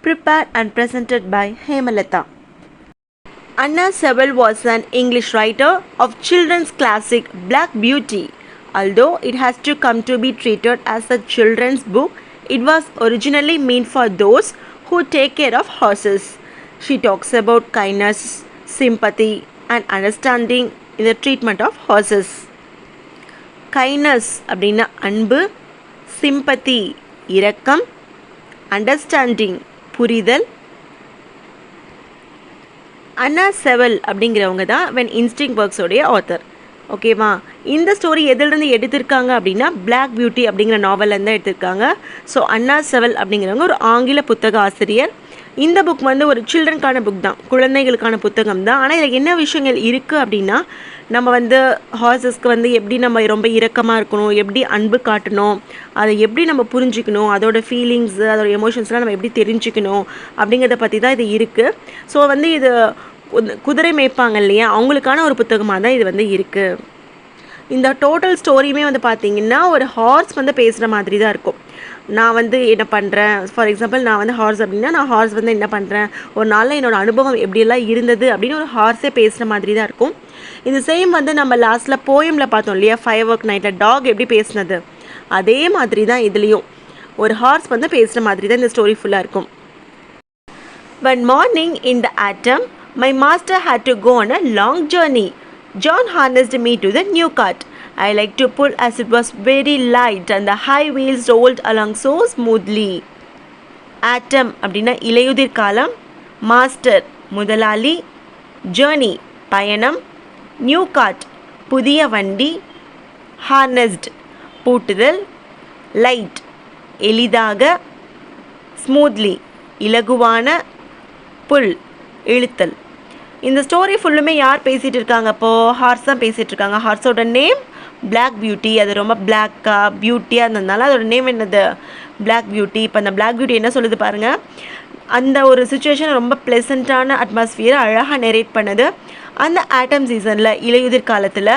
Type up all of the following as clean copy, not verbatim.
prepared and presented by HEMALATHA. Anna Sewell was an English writer of children's classic Black Beauty. Although it has to come to be treated as a children's book, it was originally meant for those who take care of horses. She talks about kindness, sympathy, and understanding in the treatment of horses. Kindness அப்படின்னா அன்பு, sympathy இரக்கம், understanding புரிதல். அன்னா செவல் அப்படிங்கிறவங்க தான் when instinct ஒர்க்ஸோடைய author. ஓகேவா? இந்த story எதிலிருந்து எடுத்திருக்காங்க அப்படின்னா பிளாக் பியூட்டி அப்படிங்கிற நாவல்லேருந்து தான் எடுத்திருக்காங்க. ஸோ அன்னா செவல் அப்படிங்கிறவங்க ஒரு ஆங்கில புத்தக ஆசிரியர். இந்த புக் வந்து ஒரு சில்ட்ரனுக்கான புக் தான், குழந்தைகளுக்கான புத்தகம் தான். ஆனால் இதில் என்ன விஷயங்கள் இருக்குது அப்படின்னா, நம்ம வந்து ஹார்சஸ்க்கு வந்து எப்படி நம்ம ரொம்ப இரக்கமாக இருக்கணும், எப்படி அன்பு காட்டணும், அதை எப்படி நம்ம புரிஞ்சிக்கணும், அதோட ஃபீலிங்ஸு, அதோட எமோஷன்ஸ்லாம் நம்ம எப்படி தெரிஞ்சுக்கணும் அப்படிங்கிறத பற்றி தான் இது இருக்குது. ஸோ வந்து இது குதிரை மேய்ப்பாங்க இல்லையா, அவங்களுக்கான ஒரு புத்தகமாக தான் இது வந்து இருக்குது. இந்த டோட்டல் ஸ்டோரியுமே வந்து பார்த்திங்கன்னா ஒரு ஹார்ஸ் வந்து பேசுகிற மாதிரி தான் இருக்கும். நான் வந்து என்ன பண்ணுறேன், ஃபார் எக்ஸாம்பிள் நான் வந்து ஹார்ஸ் அப்படின்னா நான் ஹார்ஸ் வந்து என்ன பண்ணுறேன், ஒரு நாளில் என்னோடய அனுபவம் எப்படியெல்லாம் இருந்தது அப்படின்னு ஒரு ஹார்ஸே பேசுகிற மாதிரி தான் இருக்கும். இது சேம் வந்து நம்ம லாஸ்ட்டில் போயமில் பார்த்தோம் இல்லையா, ஃபயர் ஒர்க் நைட்டில் டாக் எப்படி பேசுனது, அதே மாதிரி தான் இதுலேயும் ஒரு ஹார்ஸ் வந்து பேசுகிற மாதிரி தான் இந்த ஸ்டோரி ஃபுல்லாக இருக்கும். One morning in the autumn, my master had to go on a long journey. John harnessed me to the new cart. I liked to pull as it was very light and the high wheels rolled along so smoothly. Autumn அப்படின்னா இலையுதிர் காலம், master முதலாளி, journey பயணம், new card புதிய வண்டி, honest பூட்டுதல், light எளிதாக, smoothly இலகுவான, புல் இழுத்தல். இந்த ஸ்டோரி ஃபுல்லுமே யார் பேசிகிட்டு இருக்காங்க? அப்போது ஹார்ஸ் தான் பேசிகிட்டு இருக்காங்க. ஹார்ஸோட நேம் பிளாக் பியூட்டி. அது ரொம்ப பிளாக்காக பியூட்டியாக இருந்ததுனால அதோட நேம் என்னது? Black beauty. இப்போ அந்த பிளாக் பியூட்டி என்ன சொல்லுது பாருங்கள், அந்த ஒரு சுச்சுவேஷன் ரொம்ப ப்ளசண்ட்டான அட்மாஸ்ஃபியரை அழகாக நெரேட் பண்ணுது. அந்த ஆட்டம் சீசனில் இலையுதிர் காலத்தில்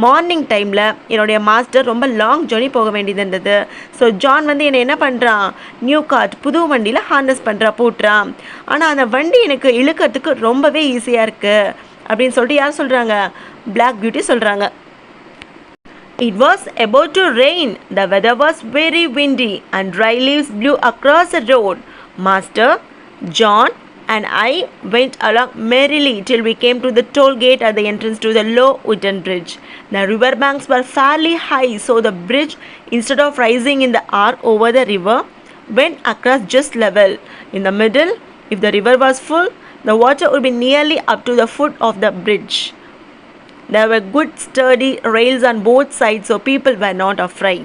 மார்னிங் டைமில் என்னுடைய மாஸ்டர் ரொம்ப லாங் ஜேர்னி போக வேண்டியது இருந்தது. ஸோ ஜான் வந்து என்னை என்ன பண்ணுறான், நியூ கார்ட் புது வண்டியில் ஹார்னஸ் போட்டுறான். ஆனால் அந்த வண்டி எனக்கு இழுக்கிறதுக்கு ரொம்பவே ஈஸியாக இருக்குது அப்படின்னு சொல்லிட்டு யார் சொல்கிறாங்க? பிளாக் பியூட்டி சொல்கிறாங்க. It was about to rain. The weather was very windy and dry leaves blew across the road. Master, John and I went along merrily till we came to the toll gate at the entrance to the low wooden bridge. The river banks were fairly high, so the bridge, instead of rising in the arc over the river, went across just level. In the middle, if the river was full, the water would be nearly up to the foot of the bridge. There were good sturdy rails on both sides, so people were not afraid.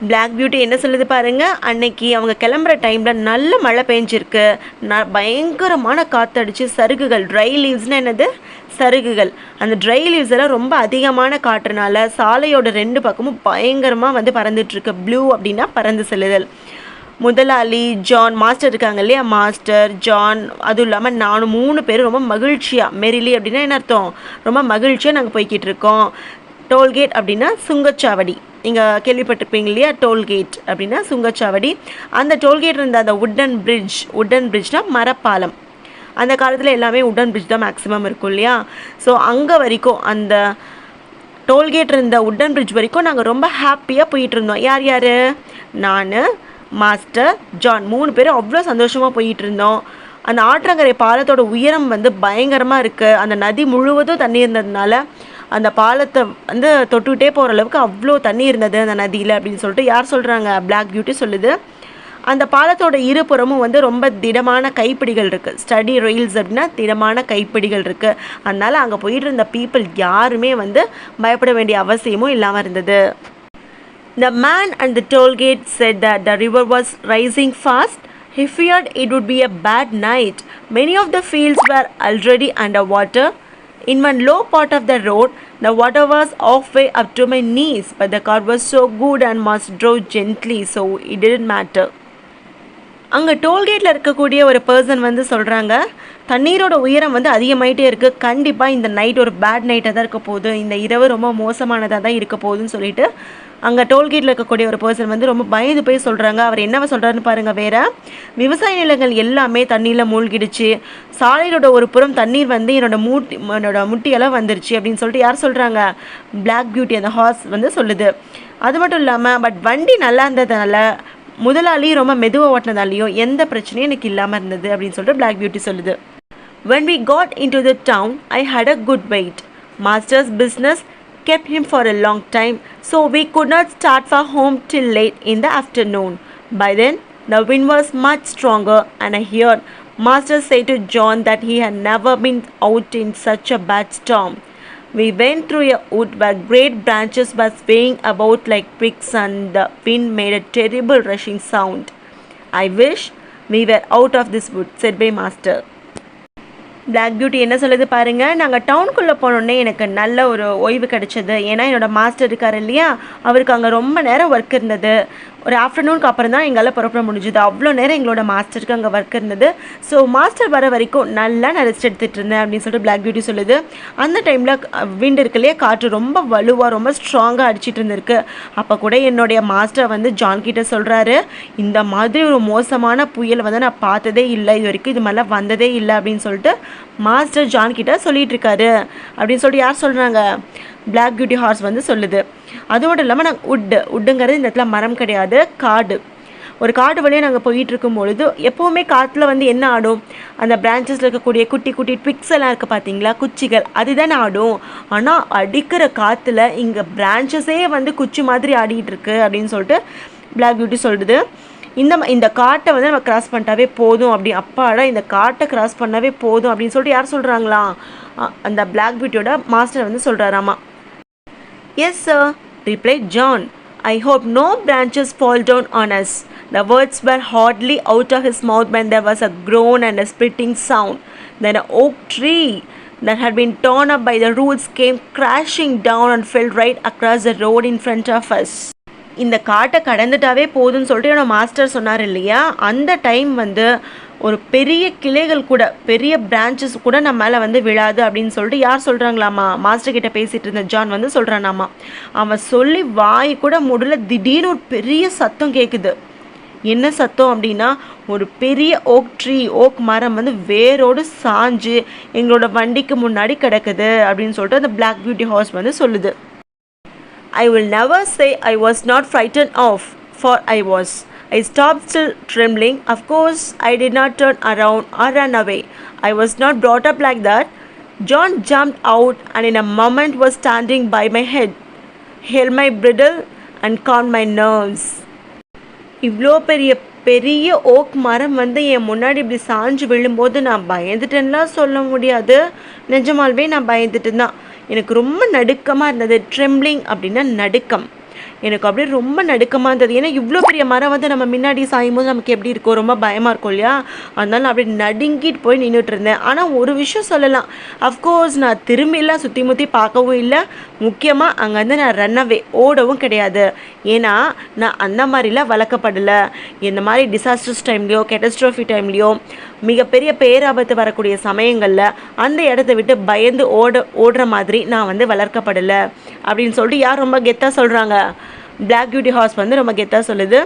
Black beauty என்ன சொல்லுது பாருங்கள், அன்னைக்கு அவங்க கிளம்புற டைமில் நல்ல மழை பெஞ்சிருக்கு, பயங்கரமான காற்றடிச்சு சருகுகள், ட்ரை லீவ்ஸ்னால் என்னது, சருகுகள், அந்த ட்ரை லீவ்ஸ் எல்லாம் ரொம்ப அதிகமான காற்றுனால சாலையோட 2 பக்கமும் பயங்கரமாக வந்து பறந்துட்டுருக்கு. ப்ளூ அப்படின்னா பறந்து செல்லுதல். முதலாளி, ஜான், மாஸ்டர் இருக்காங்க இல்லையா, மாஸ்டர், ஜான், அதுவும் இல்லாமல் நானும் 3 பேரும் ரொம்ப மகிழ்ச்சியாக, மெரிலி அப்படின்னா என்ன அர்த்தம், ரொம்ப மகிழ்ச்சியாக நாங்கள் போய்கிட்டு இருக்கோம். டோல்கேட் அப்படின்னா சுங்கச்சாவடி, நீங்கள் கேள்விப்பட்டிருப்பீங்க இல்லையா, டோல்கேட் அப்படின்னா சுங்கச்சாவடி. அந்த டோல்கேட் இருந்த அந்த உட்டன் பிரிட்ஜ்னால் மரப்பாலம். அந்த காலத்தில் எல்லாமே உட்டன் பிரிட்ஜ் தான் மேக்ஸிமம் இருக்கும் இல்லையா. ஸோ அங்கே வரைக்கும் அந்த டோல்கேட் இருந்த உட்டன் பிரிட்ஜ் வரைக்கும் நாங்கள் ரொம்ப ஹாப்பியாக போயிட்டு இருந்தோம். யார் யார்? நான், மாஸ்டர், ஜான் 3 பேரும் அவ்வளோ சந்தோஷமாக போயிட்டு இருந்தோம். அந்த ஆற்றங்கரை பாலத்தோட உயரம் வந்து பயங்கரமாக இருக்குது. அந்த நதி முழுவதும் தண்ணி இருந்ததுனால அந்த பாலத்தை வந்து தொட்டுக்கிட்டே போகிற அளவுக்கு அவ்வளோ தண்ணி இருந்தது அந்த நதியில் அப்படின்னு சொல்லிட்டு யார் சொல்கிறாங்க? பிளாக் பியூட்டி சொல்லுது. அந்த பாலத்தோட இருபுறமும் வந்து ரொம்ப திடமான கைப்பிடிகள் இருக்குது. ஸ்டடி ரெயில்ஸ் அப்படின்னா திடமான கைப்பிடிகள் இருக்குது. அதனால் அங்கே போயிட்டு இருந்த பீப்புள் யாருமே வந்து பயப்பட வேண்டிய அவசியமும் இல்லாமல் இருந்தது. The man at the toll gate said that the river was rising fast. He feared it would be a bad night. Many of the fields were already underwater. In one low part of the road, the water was halfway up to my knees, but the car was so good and must drove gently, so it didn't matter. அங்கே டோல்கேட்டில் இருக்கக்கூடிய ஒரு person வந்து சொல்கிறாங்க, தண்ணீரோட உயரம் வந்து அதிகமாகிட்டே இருக்குது, கண்டிப்பாக இந்த நைட் ஒரு பேட் நைட்டாக தான் இருக்க போகுது, இந்த இரவு ரொம்ப மோசமானதாக தான் இருக்க போகுதுன்னு சொல்லிட்டு அங்கே டோல்கேட்டில் இருக்கக்கூடிய ஒரு பர்சன் வந்து ரொம்ப பயந்து போய் சொல்கிறாங்க. அவர் என்னவ சொல்கிறாருன்னு பாருங்கள். வேறு விவசாய நிலங்கள் எல்லாமே தண்ணியில் மூழ்கிடுச்சு, சாலையோட ஒரு புறம் தண்ணீர் வந்து என்னோட முட்டியெல்லாம் வந்துருச்சு அப்படின்னு சொல்லிட்டு யார் சொல்கிறாங்க? பிளாக் பியூட்டி அந்த ஹார்ஸ் வந்து சொல்லுது. அது மட்டும் இல்லாமல் பட் வண்டி நல்லா இருந்ததுனால முதலாளி ரொம்ப மெதுவாக ஓட்டினதாலையும் எந்த பிரச்சனையும் எனக்கு இல்லாமல் இருந்தது அப்படின்னு சொல்லிட்டு பிளாக் பியூட்டி சொல்லுது. When we got into the town, I had a good wait. Master's business kept him for a long time, so we could not start for home till late in the afternoon. By then, the wind was much stronger, and I heard Master say to John that he had never been out in such a bad storm. We went through a wood where great branches were swaying about like twigs, and the wind made a terrible rushing sound. I wish we were out of this wood, said my master. Black beauty என்ன சொல்லுது பாருங்கள். நாங்கள் டவுனுக்குள்ளே போனோடனே எனக்கு நல்ல ஒரு ஓய்வு கிடைச்சது. ஏன்னா என்னோடய மாஸ்டர் இருக்கார் இல்லையா, அவருக்கு அங்கே ரொம்ப நேரம் ஒர்க் இருந்தது. ஒரு ஆஃப்டர்நூனுக்கு அப்புறம் தான் எங்களால் புறப்பட முடிஞ்சுது. அவ்வளோ நேரம் எங்களோட மாஸ்டருக்கு அங்கே ஒர்க் இருந்தது. ஸோ மாஸ்டர் வர வரைக்கும் நல்லா நான் ரெஸ்ட் எடுத்துகிட்டு இருந்தேன் அப்படின்னு சொல்லிட்டு பிளாக் பியூட்டி சொல்லுது. அந்த டைமில் விண்ட் இருக்கு இல்லையா, காற்று ரொம்ப வலுவாக ரொம்ப ஸ்ட்ராங்காக அடிச்சிட்டு இருந்திருக்கு. அப்போ கூட என்னுடைய மாஸ்டர் வந்து ஜான் கிட்ட சொல்கிறாரு, இந்த மாதிரி ஒரு மோசமான புயல் வந்து நான் பார்த்ததே இல்லை, இது வரைக்கும் இது மாதிரிலாம் வந்ததே இல்லை அப்படின்னு சொல்லிட்டு மாஸ்டர் ஜான் கிட்ட சொல்லிட்டு இருக்காரு அப்படின்னு சொல்லிட்டு யார் சொல்கிறாங்க? பிளாக் பியூட்டி ஹார்ஸ் வந்து சொல்லுது. அது மட்டும் இல்லாமல் நாங்கள் உட்டுங்கிறது இந்த இடத்துல மரம் கிடையாது, காடு. ஒரு காடு வழியாக நாங்கள் போயிட்டு இருக்கும் பொழுது எப்போவுமே காற்றுல வந்து என்ன ஆடும்? அந்த பிரான்ச்சஸில் இருக்கக்கூடிய குட்டி குட்டி ட்விக்ஸ் எல்லாம் இருக்குது பார்த்தீங்களா, குச்சிகள், அதுதான் ஆடும். ஆனால் அடிக்கிற காற்றுல இங்கே பிரான்ச்சஸே வந்து குச்சி மாதிரி ஆடிட்டு இருக்கு அப்படின்னு சொல்லிட்டு பிளாக் பியூட்டி சொல்லுது. இந்த காட்டை வந்து நம்ம கிராஸ் பண்ணிட்டாவே போதும் அப்படி, அப்பாடா இந்த காட்டை கிராஸ் பண்ணவே போதும் அப்படின்னு சொல்லிட்டு யார் சொல்கிறாங்களாம்? அந்த பிளாக் பியூட்டியோட மாஸ்டர் வந்து சொல்கிறாராமா. Yes sir, replied John. I hope no branches fall down on us. The words were hardly out of his mouth when there was a groan and a splitting sound. Then an oak tree that had been torn up by the roots came crashing down and fell right across the road in front of us. இந்த காட்டை கடந்துட்டாவே போதும்னு சொல்லிட்டு என்னோட master சொன்னார் இல்லையா, அந்த time வந்து ஒரு பெரிய கிளைகள் கூட, பெரிய பிரான்ச்சஸ் கூட நம்ம மேலே வந்து விழாது அப்படின்னு சொல்லிட்டு யார் சொல்கிறாங்களாமா? மாஸ்டர் கிட்ட பேசிகிட்டு இருந்த ஜான் வந்து சொல்கிறானாமா. அவன் சொல்லி வாய் கூட முடியல, திடீர்னு ஒரு பெரிய சத்தம் கேட்குது. என்ன சத்தம் அப்படின்னா, ஒரு பெரிய ஓக் மரம் வந்து வேரோடு சாஞ்சு எங்களோட வண்டிக்கு முன்னாடி கிடக்குது அப்படின்னு சொல்லிட்டு அந்த பிளாக் பியூட்டி ஹார்ஸ் வந்து சொல்லுது. I will never say I was not frightened off, for I was. I stopped still trembling. Of course, I did not turn around or run away. I was not brought up like that. John jumped out and in a moment was standing by my head, held my bridle and calmed my nerves. இவ்வளோ பெரிய okay மரம் வந்து என் முன்னாடி இப்படி சாஞ்சு விழும்போது நான் பயந்துட்டேன்லாம் சொல்ல முடியாது. நிஜமாலுமே நான் பயந்துட்டேன் தான். எனக்கு ரொம்ப நடுக்கமாக இருந்தது. ட்ரெம்ப்ளிங் அப்படின்னா நடுக்கம். எனக்கு அப்படியே ரொம்ப நடுக்கமாக இருந்தது. ஏன்னா இவ்வளோ பெரிய மரம் வந்து நம்ம முன்னாடி சாயும் போது நமக்கு எப்படி இருக்கும்? ரொம்ப பயமாக இருக்கும் இல்லையா? அதனால அப்படியே நடுங்கிட்டு போய் நின்றுட்டு இருந்தேன். ஆனால் ஒரு விஷயம் சொல்லலாம், அஃப்கோர்ஸ் நான் திரும்பிலாம் சுற்றி முற்றி பார்க்கவும் இல்லை. முக்கியமாக அங்கேருந்து நான் ரன்னவே ஓடவும் கிடையாது. ஏன்னா நான் அந்த மாதிரிலாம் வளர்க்கப்படலை. இந்த மாதிரி டிசாஸ்டர்ஸ் டைம்லையோ கேட்டஸ்ட்ரோஃபி டைம்லையோ மிகப்பெரிய பேராபத்து வரக்கூடிய சமயங்களில் அந்த இடத்த விட்டு பயந்து ஓடுற மாதிரி நான் வந்து வளர்க்கப்படலை அப்படின்னு சொல்லிட்டு யார் ரொம்ப கெத்தாக சொல்கிறாங்க? பிளாக் பியூட்டி ஹார்ஸ் வந்து ரொம்ப கெத்தாக சொல்லுது.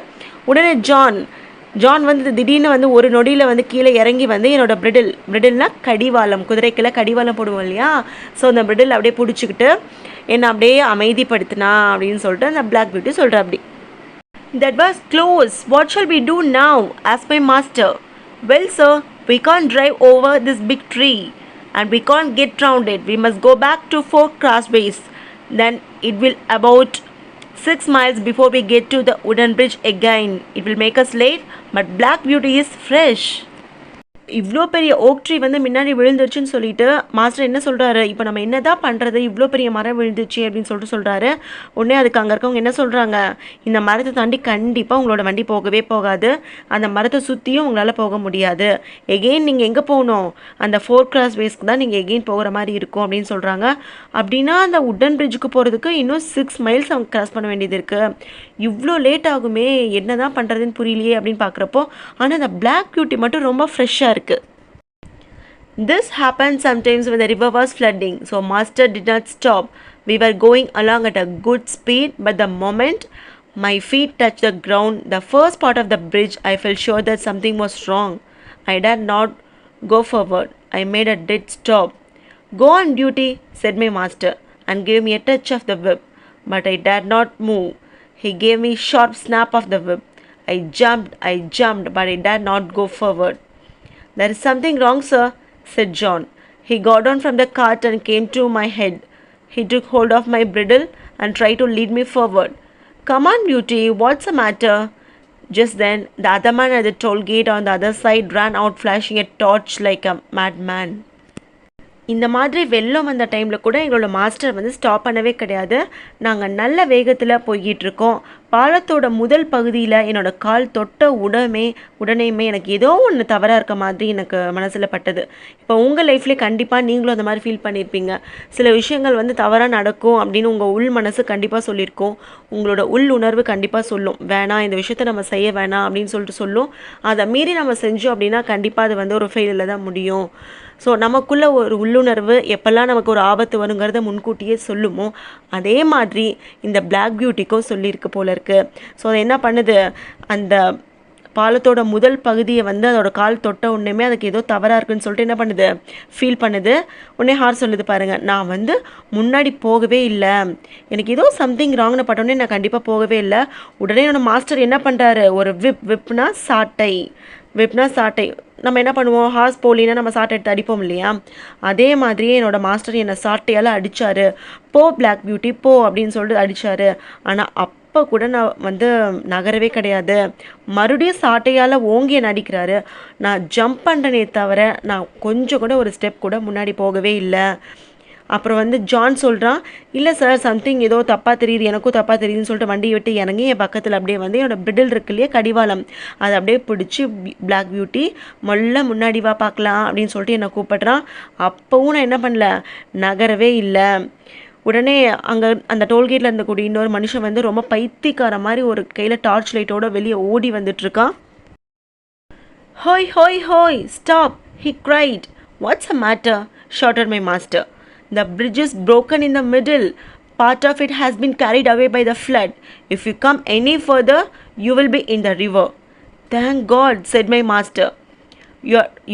உடனே ஜான் வந்து திடீர்னு வந்து ஒரு நொடியில் வந்து கீழே இறங்கி வந்து என்னோட பிரிடில்னா கடிவாளம், குதிரைக்கெல்லாம் கடிவாளம் போடுவோம் இல்லையா, ஸோ அந்த பிரிடில் அப்படியே பிடிச்சிக்கிட்டு என்னை அப்படியே அமைதிப்படுத்தினா அப்படின்னு சொல்லிட்டு அந்த பிளாக் பியூட்டி சொல்கிறா. அப்படி That was close. What shall we do now? asked my master. Well sir, we can't drive over this big tree and we can't get round it. We must go back to 4 crossways. Then it will about 6 miles before we get to the wooden bridge again. It will make us late, but Black Beauty is fresh. இவ்வளோ பெரிய okay tree வந்து முன்னாடி விழுந்துருச்சுன்னு சொல்லிட்டு master என்ன சொல்கிறாரு, இப்போ நம்ம என்ன தான் பண்ணுறது, இவ்வளோ பெரிய மரம் விழுந்துச்சு அப்படின்னு சொல்லிட்டு சொல்கிறாரு. உடனே அதுக்கு அங்கே இருக்கவங்க என்ன சொல்கிறாங்க, இந்த மரத்தை தாண்டி கண்டிப்பாக உங்களோட வண்டி போகவே போகாது, அந்த மரத்தை சுற்றியும் உங்களால் போக முடியாது. எகெயின் நீங்கள் எங்கே போகணும், அந்த 4 crosswaysக்கு தான் நீங்கள் எகெயின் போகிற மாதிரி இருக்கும் அப்படின்னு சொல்கிறாங்க. அப்படின்னா அந்த உட்டன் பிரிட்ஜுக்கு போகிறதுக்கு இன்னும் 6 miles அவங்க கிராஸ் பண்ண வேண்டியது இருக்குது. இவ்வளோ லேட் ஆகுமே, என்ன தான் பண்ணுறதுன்னு புரியலையே அப்படின்னு பார்க்குறப்போ, ஆனால் அந்த பிளாக் பியூட்டி மட்டும் ரொம்ப ஃப்ரெஷ்ஷாக இருக்குது. This happened sometimes when the river was flooding, so master did not stop. We were going along at a good speed, but the moment my feet touched the ground, the first part of the bridge, I felt sure that something was wrong. I dared not go forward. I made a dead stop. Go on duty, said my master, and gave me a touch of the whip, but I dared not move. He gave me a sharp snap of the whip. I jumped, but I dared not go forward. There is something wrong, sir, said John. He got down from the cart and came to my head. He took hold of my bridle and tried to lead me forward. Come on, Beauty, what's the matter? Just then, the other man at the toll gate on the other side ran out flashing a torch like a madman. இந்த மாதிரி வெள்ளம் வந்த டைமில் கூட எங்களோட master வந்து stop பண்ணவே கிடையாது. நாங்கள் நல்ல வேகத்தில் போய்கிட்டுருக்கோம். பாலத்தோட முதல் பகுதியில் என்னோடய கால் தொட்ட உடனேயுமே எனக்கு ஏதோ ஒன்று தவறாக இருக்க மாதிரி எனக்கு மனசில் பட்டது. இப்போ உங்கள் லைஃப்லேயே கண்டிப்பாக நீங்களும் அந்த மாதிரி ஃபீல் பண்ணியிருப்பீங்க. சில விஷயங்கள் வந்து தவறாக நடக்கும் அப்படின்னு உங்கள் உள் மனசு கண்டிப்பாக சொல்லியிருக்கோம். உங்களோட உள் உணர்வு கண்டிப்பாக சொல்லும், வேணாம் இந்த விஷயத்தை நம்ம செய்ய வேணாம் அப்படின்னு சொல்லிட்டு சொல்லும். அதை மீறி நம்ம செஞ்சோம் அப்படின்னா கண்டிப்பாக அது வந்து ஒரு ஃபெயிலில் தான் முடியும். ஸோ நமக்குள்ளே ஒரு உள்ளுணர்வு எப்போல்லாம் நமக்கு ஒரு ஆபத்து வருங்கிறத முன்கூட்டியே சொல்லுமோ அதே மாதிரி இந்த பிளாக் பியூட்டிக்கும் சொல்லியிருக்கு போல இருக்குது. ஸோ அது என்ன பண்ணுது, அந்த பாலத்தோட முதல் பகுதியை வந்து அதோட கால் தொட்ட உடனேமே அதுக்கு ஏதோ தவறாக இருக்குன்னு சொல்லிட்டு என்ன பண்ணுது, ஃபீல் பண்ணுது. உடனே ஹார் சொல்லுது, பாருங்கள் நான் வந்து முன்னாடி போகவே இல்லை, எனக்கு ஏதோ சம்திங் ராங்னு பட்டோடனே நான் கண்டிப்பாக போகவே இல்லை. உடனே என்னோடய மாஸ்டர் என்ன பண்ணுறாரு, ஒரு விப்னா சாட்டை நம்ம என்ன பண்ணுவோம், ஹார்ஸ் போலினா நம்ம சாட்டை எடுத்து அடிப்போம் இல்லையா, அதே மாதிரியே என்னோடய மாஸ்டர் என்னை சாட்டையால் அடித்தார். போ பிளாக் பியூட்டி போ அப்படின்னு சொல்லிட்டு அடித்தார். ஆனால் அப்போ கூட நான் வந்து நகரவே கிடையாது. மறுபடியும் சாட்டையால் ஓங்கி என்னை அடிக்கிறாரு. நான் ஜம்ப் பண்ணுறனே தவிர நான் கொஞ்சம் கூட ஒரு ஸ்டெப் கூட முன்னாடி போகவே இல்லை. அப்புறம் வந்து ஜான் சொல்கிறான், இல்லை சார் சம்திங் ஏதோ தப்பாக தெரியுது, எனக்கும் தப்பாக தெரியுதுன்னு சொல்லிட்டு வண்டியை விட்டு இறங்கி என் பக்கத்தில் அப்படியே வந்து என்னோடய பிரிடில் இருக்கு இல்லையா, கடிவாளம், அதை அப்படியே பிடிச்சி பிளாக் பியூட்டி மொல்ல முன்னாடி வா பார்க்கலாம் அப்படின்னு சொல்லிட்டு என்னை கூப்பிட்றான். அப்போவும் நான் என்ன பண்ணல, நகரவே இல்லை. உடனே அங்கே அந்த டோல்கேட்டில் இருந்தக்கூடிய இன்னொரு மனுஷன் வந்து ரொம்ப பைத்தியக்கார மாதிரி ஒரு கையில் டார்ச் லைட்டோட வெளியே ஓடி வந்துட்டுருக்கான். ஹோய் ஹோய் ஹோய் stop, he cried. What's the matter? shouted my master. The bridge is broken in the middle. Part of it has been carried away by the flood. If you come any further, you will be in the river. Thank God, said my master.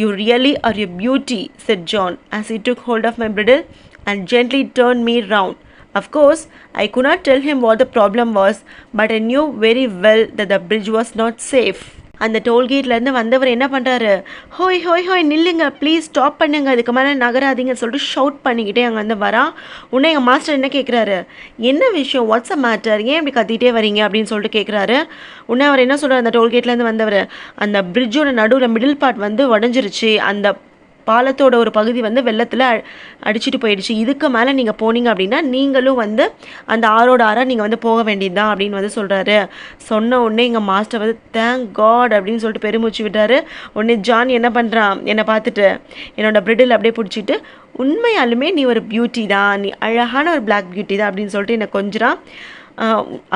You really are a beauty, said John, as he took hold of my bridle and gently turned me round. Of course, I could not tell him what the problem was, but I knew very well that the bridge was not safe. அந்த டோல்கேட்லேருந்து வந்தவர் என்ன பண்ணுறாரு, ஹோய் ஹோய் ஹோய் நில்லுங்க please stop பண்ணுங்க, அதுக்கு மேலே நகராதிங்கன்னு சொல்லிட்டு ஷவுட் பண்ணிக்கிட்டே அங்கே வந்து வரான். உடனே எங்கள் மாஸ்டர் என்ன கேட்குறாரு, என்ன விஷயம், வாட்ஸ் அ மேட்டர், ஏன் இப்படி கத்திட்டே வரீங்க அப்படின்னு சொல்லிட்டு கேட்குறாரு. உடனே அவர் என்ன சொல்கிறார், அந்த டோல்கேட்லேருந்து வந்தவர், அந்த பிரிட்ஜோட நடுவில் மிடில் பார்ட் வந்து உடஞ்சிருச்சு, அந்த பாலத்தோட ஒரு பகுதி வந்து வெள்ளத்தில் அடிச்சுட்டு போயிடுச்சு, இதுக்கு மேலே நீங்கள் போனீங்க அப்படின்னா நீங்களும் வந்து அந்த ஆறாக நீங்கள் வந்து போக வேண்டியது தான் அப்படின்னு வந்து சொல்கிறாரு. சொன்ன உடனே எங்கள் மாஸ்டர் வந்து தேங்க் காட் அப்படின்னு சொல்லிட்டு பெருமூச்சு விட்டார். உடனே ஜான் என்ன பண்ணுறான், என்னை பார்த்துட்டு என்னோடய பிரிடில் அப்படியே பிடிச்சிட்டு, உண்மையாலுமே நீ ஒரு பியூட்டி தான், நீ அழகான ஒரு பிளாக் பியூட்டி தான் அப்படின்னு சொல்லிட்டு என்னை கொஞ்சிறான்.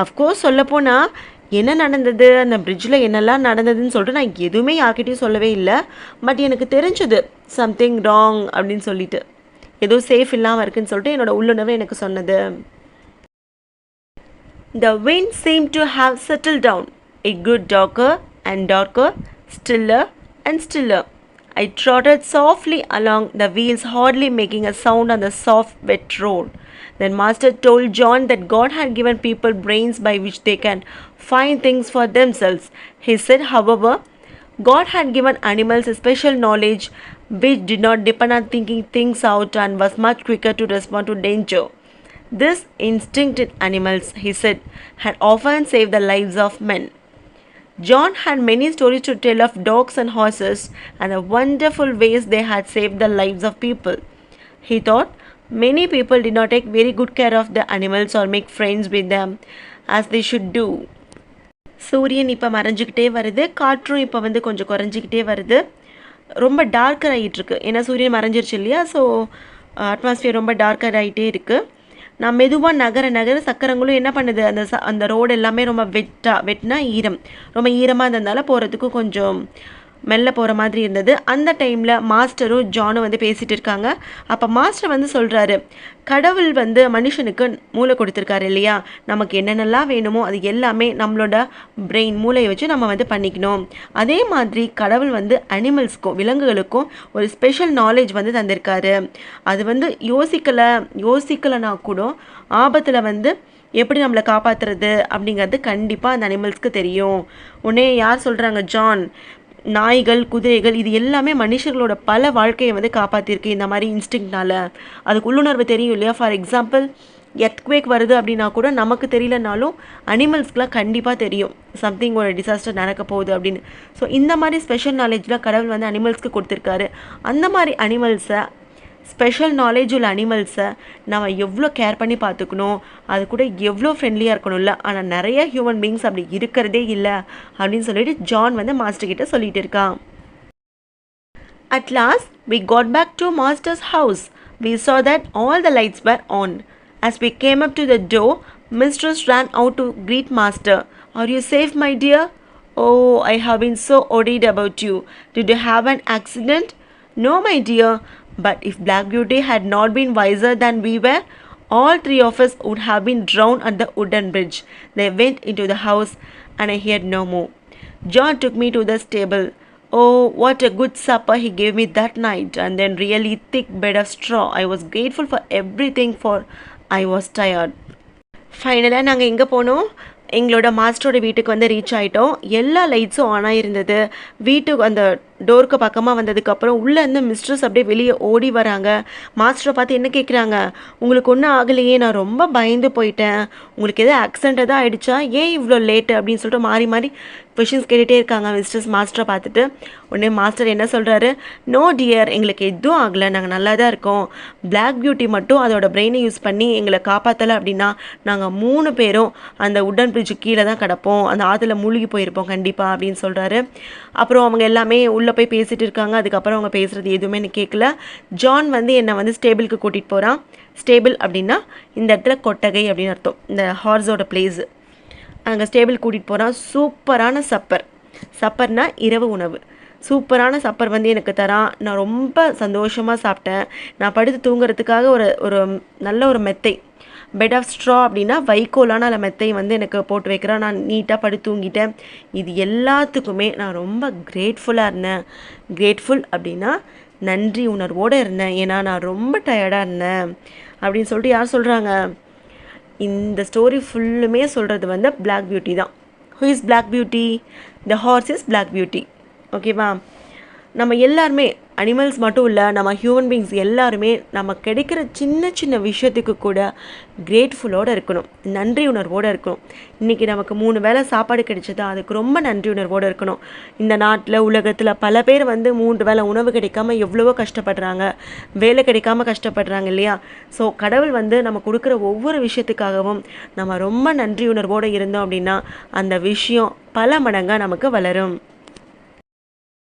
அஃப்கோர்ஸ் சொல்லப்போனால் என்ன நடந்தது, அந்த பிரிட்ஜில் என்னெல்லாம் நடந்ததுன்னு சொல்லிட்டு நான் எதுவுமே யார்கிட்டையும் சொல்லவே இல்லை. பட் எனக்கு தெரிஞ்சது சம்திங் ராங் அப்படின்னு சொல்லிட்டு, ஏதோ சேஃப் இல்லாமல் இருக்குன்னு சொல்லிட்டு என்னோட உள்ளுணர்வு எனக்கு சொன்னது. The wind seemed to have settled down. It grew darker and darker, stiller and stiller. I trotted softly along, the wheels hardly making a sound on the soft, wet road. Then Master told John that God had given people brains by which they can find things for themselves. He said, however, God had given animals a special knowledge which did not depend on thinking things out and was much quicker to respond to danger. This instinct in animals, he said, had often saved the lives of men. John had many stories to tell of dogs and horses and the wonderful ways they had saved the lives of people. He thought many people did not take very good care of the animals or make friends with them as they should do. சூரியன் இப்போ மறைஞ்சிக்கிட்டே வருது, காற்றும் இப்போ வந்து கொஞ்சம் குறைஞ்சிக்கிட்டே வருது, ரொம்ப டார்க்கர் ஆகிட்டுருக்கு. ஏன்னா சூரியன் மறைஞ்சிருச்சு இல்லையா, ஸோ அட்மாஸ்பியர் ரொம்ப டார்க்கர் ஆகிட்டே இருக்குது. நான் மெதுவாக நகர சக்கரங்களும் என்ன பண்ணுது, அந்த ரோடு எல்லாமே ரொம்ப வெட்னா ஈரம், ரொம்ப ஈரமாக இருந்ததுனால போகிறதுக்கு கொஞ்சம் மெல்ல போகிற மாதிரி இருந்தது. அந்த டைமில் மாஸ்டரும் ஜானும் வந்து பேசிகிட்டு இருக்காங்க. அப்போ மாஸ்டர் வந்து சொல்கிறாரு, கடவுள் வந்து மனுஷனுக்கு மூளை கொடுத்துருக்காரு இல்லையா, நமக்கு என்னென்னலாம் வேணுமோ அது எல்லாமே நம்மளோட பிரெயின் மூளையை வச்சு நம்ம வந்து பண்ணிக்கணும். அதே மாதிரி கடவுள் வந்து அனிமல்ஸ்க்கும் விலங்குகளுக்கும் ஒரு ஸ்பெஷல் நாலேஜ் வந்து தந்திருக்காரு. அது வந்து யோசிக்கலைனா கூட ஆபத்தில் வந்து எப்படி நம்மளை காப்பாற்றுறது அப்படிங்கிறது கண்டிப்பாக அந்த அனிமல்ஸ்க்கு தெரியும். உடனே யார் சொல்கிறாங்க, ஜான், நாய்கள், குதிரைகள் இது எல்லாமே மனுஷர்களோட பல வாழ்க்கையை வந்து காப்பாற்றிருக்கு இந்த மாதிரி இன்ஸ்டிங்க்னால. அதுக்கு உள்ளுணர்வு தெரியும் இல்லையா. ஃபார் எக்ஸாம்பிள் எர்த்குவேக் வருது அப்படின்னா கூட நமக்கு தெரியலனாலும் அனிமல்ஸ்க்குலாம் கண்டிப்பாக தெரியும் சம்திங் ஒரு டிசாஸ்டர் நடக்க போகுது அப்படின்னு. ஸோ இந்த மாதிரி ஸ்பெஷல் நாலேஜ்லாம் கடவுள் வந்து அனிமல்ஸ்க்கு கொடுத்துருக்காரு. அந்த மாதிரி அனிமல்ஸை, ஸ்பெஷல் நாலேஜ் உள்ள அனிமல்ஸை நம்ம எவ்வளோ கேர் பண்ணி பார்த்துக்கணும், அது கூட எவ்வளோ ஃப்ரெண்ட்லியாக இருக்கணும்ல. ஆனால் நிறைய ஹியூமன் பீயிங்ஸ் அப்படி இருக்கிறதே இல்லை அப்படின்னு சொல்லிட்டு ஜான் வந்து மாஸ்டர் கிட்ட சொல்லிட்டு இருக்கான். At last we got back to master's house. We saw that all the lights were on. As we came up to the door, mistress ran out to greet master. Are you safe, my dear? Oh, I have been so worried about you. Did you have an accident? No, my dear. But if Black Beauty had not been wiser than we were, all three of us would have been drowned at the wooden bridge. They went into the house and I heard no more. John took me to the stable. Oh, what a good supper he gave me that night, and then really thick bed of straw. I was grateful for everything, for I was tired. ஃபைனலாக நாங்கள் எங்கே போனோம், எங்களோட மாஸ்டரோட வீட்டுக்கு வந்து reach ஆகிட்டோம். எல்லா லைட்ஸும் on ஆகிருந்தது. வீட்டுக்கு அந்த டோருக்கு பக்கமாக வந்ததுக்கப்புறம் உள்ளேருந்து மிஸ்ட்ரஸ் அப்படியே வெளியே ஓடி வராங்க. மாஸ்டரை பார்த்து என்ன கேட்குறாங்க, உங்களுக்கு ஒன்றும் ஆகலையே, நான் ரொம்ப பயந்து போயிட்டேன், உங்களுக்கு எதாவது ஆக்சிடென்ட் எதாவது ஆகிடுச்சா, ஏன் இவ்வளோ லேட்டு அப்படின்னு சொல்லிட்டு மாறி மாறி கொஷின்ஸ் கேட்டுகிட்டே இருக்காங்க மிஸ்டர்ஸ் மாஸ்டரை பார்த்துட்டு. உடனே மாஸ்டர் என்ன சொல்கிறாரு, நோ டியர், எங்களுக்கு எதுவும் ஆகலை, நாங்கள் நல்லா தான் இருக்கோம். பிளாக் பியூட்டி மட்டும் அதோட பிரெயினை யூஸ் பண்ணி எங்களை காப்பாற்றலை அப்படின்னா நாங்கள் 3 பேரும் அந்த உடன் பிரிட்ஜு கீழே தான் கிடப்போம், அந்த ஆற்றுல மூழ்கி போயிருப்போம் கண்டிப்பாக அப்படின்னு சொல்கிறாரு. அப்புறம் அவங்க எல்லாமே உள்ளே போய் பேசிகிட்டு இருக்காங்க. அதுக்கப்புறம் அவங்க பேசுகிறது எதுவுமே எனக்கு கேட்கல. ஜான் வந்து என்னை வந்து ஸ்டேபிளுக்கு கூட்டிகிட்டு போகிறான். ஸ்டேபிள் அப்படின்னா இந்த இடத்துல கொட்டகை அப்படின்னு அர்த்தம், இந்த ஹார்ஸோட பிளேஸு. அங்கே ஸ்டேபிள் கூட்டிகிட்டு போகிறான். சூப்பரான சப்பர்னா இரவு உணவு. சூப்பரான சப்பர் வந்து எனக்கு தரான். நான் ரொம்ப சந்தோஷமாக சாப்பிட்டேன். நான் படுத்து தூங்குறதுக்காக ஒரு நல்ல ஒரு மெத்தை, பெட் ஆஃப் ஸ்ட்ரா அப்படின்னா வைக்கோலான அந்த மெத்தையை வந்து எனக்கு போட்டு வைக்கிறான். நான் நீட்டாக படுத்து தூங்கிட்டேன். இது எல்லாத்துக்குமே நான் ரொம்ப கிரேட்ஃபுல்லாக இருந்தேன். கிரேட்ஃபுல் அப்படின்னா நன்றி உணர்வோடு இருந்தேன், ஏன்னா நான் ரொம்ப டயர்டாக இருந்தேன் அப்படின்னு சொல்லிட்டு யார் சொல்கிறாங்க, இந்த ஸ்டோரி ஃபுல்லுமே சொல்கிறது வந்து பிளாக் பியூட்டி தான். Who is black beauty? The horse is black beauty. ஓகேவா? நம்ம எல்லாருமே, அனிமல்ஸ் மட்டும் இல்லை, நம்ம ஹியூமன் பீயிங்ஸ் எல்லாருமே நம்ம கிடைக்கிற சின்ன சின்ன விஷயத்துக்கு கூட கிரேட்ஃபுல்லோடு இருக்கணும், நன்றி உணர்வோடு இருக்கணும். இன்றைக்கி நமக்கு 3 வேளை சாப்பாடு கிடைச்சதா, அதுக்கு ரொம்ப நன்றி உணர்வோடு இருக்கணும். இந்த நாட்டில், உலகத்தில் பல பேர் வந்து 3 வேளை உணவு கிடைக்காம எவ்வளவோ கஷ்டப்படுறாங்க, வேலை கிடைக்காம கஷ்டப்படுறாங்க இல்லையா? ஸோ கடவுள் வந்து நம்ம கொடுக்குற ஒவ்வொரு விஷயத்துக்காகவும் நம்ம ரொம்ப நன்றி உணர்வோடு இருந்தோம் அப்படின்னா அந்த விஷயம் பல மடங்காக நமக்கு வளரும்.